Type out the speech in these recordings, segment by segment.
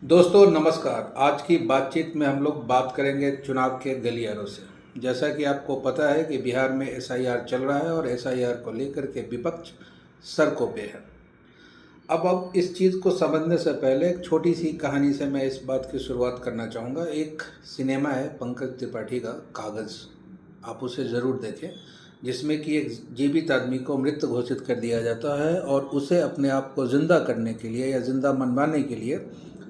दोस्तों नमस्कार। आज की बातचीत में हम लोग बात करेंगे चुनाव के गलियारों से। जैसा कि आपको पता है कि बिहार में एसआईआर चल रहा है और एसआईआर को लेकर के विपक्ष सड़कों पे है। अब इस चीज़ को समझने से पहले एक छोटी सी कहानी से मैं इस बात की शुरुआत करना चाहूँगा। एक सिनेमा है पंकज त्रिपाठी का कागज़, आप उसे ज़रूर देखें, जिसमें कि एक जीवित आदमी को मृत घोषित कर दिया जाता है और उसे अपने आप को ज़िंदा करने के लिए या ज़िंदा मनवाने के लिए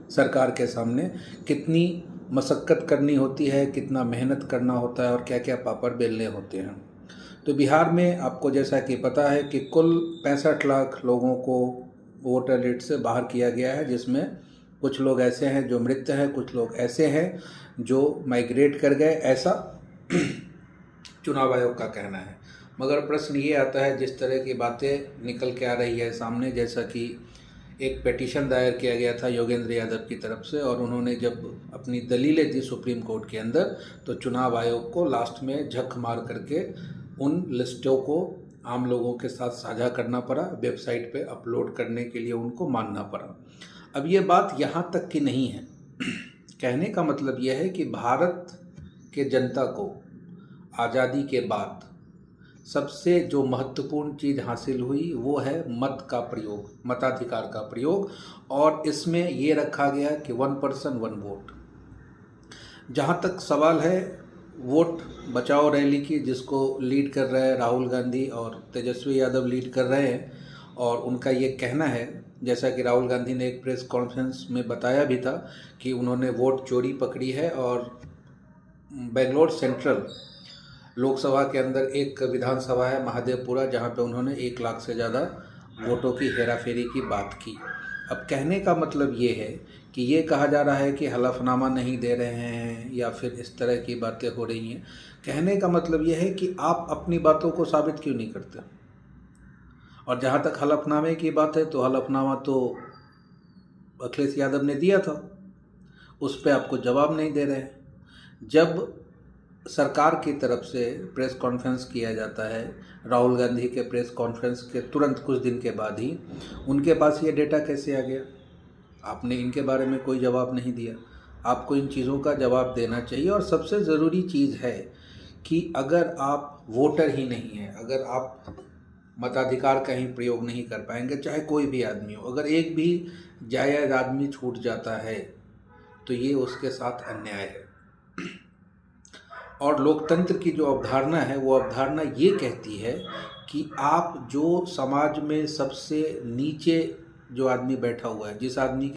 सरकार के सामने कितनी मशक्क़त करनी होती है, कितना मेहनत करना होता है और क्या क्या पापड़ बेलने होते हैं। तो बिहार में आपको जैसा कि पता है कि कुल 65 लाख लोगों को वोटर लिस्ट से बाहर किया गया है, जिसमें कुछ लोग ऐसे हैं जो मृत हैं, कुछ लोग ऐसे हैं जो माइग्रेट कर गए, ऐसा चुनाव आयोग का कहना है। मगर प्रश्न ये आता है, जिस तरह की बातें निकल के आ रही है सामने, जैसा कि एक पिटीशन दायर किया गया था योगेंद्र यादव की तरफ से और उन्होंने जब अपनी दलीलें दी सुप्रीम कोर्ट के अंदर, तो चुनाव आयोग को लास्ट में झक मार करके उन लिस्टों को आम लोगों के साथ साझा करना पड़ा, वेबसाइट पे अपलोड करने के लिए उनको मानना पड़ा। अब ये बात यहाँ तक की नहीं है। कहने का मतलब यह है कि भारत के जनता को आज़ादी के बाद सबसे जो महत्वपूर्ण चीज़ हासिल हुई वो है मत का प्रयोग, मताधिकार का प्रयोग। और इसमें ये रखा गया कि 1 पर्सन 1 वोट। जहाँ तक सवाल है वोट बचाओ रैली की, जिसको लीड कर रहे हैं राहुल गांधी और तेजस्वी यादव लीड कर रहे हैं, और उनका ये कहना है, जैसा कि राहुल गांधी ने एक प्रेस कॉन्फ्रेंस में बताया भी था, कि उन्होंने वोट चोरी पकड़ी है और बेंगलोर सेंट्रल लोकसभा के अंदर एक विधानसभा है महादेवपुरा, जहाँ पे उन्होंने 1 लाख से ज़्यादा वोटों की हेराफेरी की बात की। अब कहने का मतलब ये है कि ये कहा जा रहा है कि हलफनामा नहीं दे रहे हैं या फिर इस तरह की बातें हो रही हैं। कहने का मतलब ये है कि आप अपनी बातों को साबित क्यों नहीं करते। और जहाँ तक हलफनामे की बात है, तो हलफनामा तो अखिलेश यादव ने दिया था, उस पर आपको जवाब नहीं दे रहे हैं। जब सरकार की तरफ से प्रेस कॉन्फ्रेंस किया जाता है, राहुल गांधी के प्रेस कॉन्फ्रेंस के तुरंत कुछ दिन के बाद ही उनके पास ये डेटा कैसे आ गया? आपने इनके बारे में कोई जवाब नहीं दिया। आपको इन चीज़ों का जवाब देना चाहिए। और सबसे ज़रूरी चीज़ है कि अगर आप वोटर ही नहीं हैं, अगर आप मताधिकार का ही प्रयोग नहीं कर पाएंगे, चाहे कोई भी आदमी हो, अगर एक भी जायज़ आदमी छूट जाता है तो ये उसके साथ अन्याय है। और लोकतंत्र की जो अवधारणा है, वो अवधारणा ये कहती है कि आप जो समाज में सबसे नीचे जो आदमी बैठा हुआ है, जिस आदमी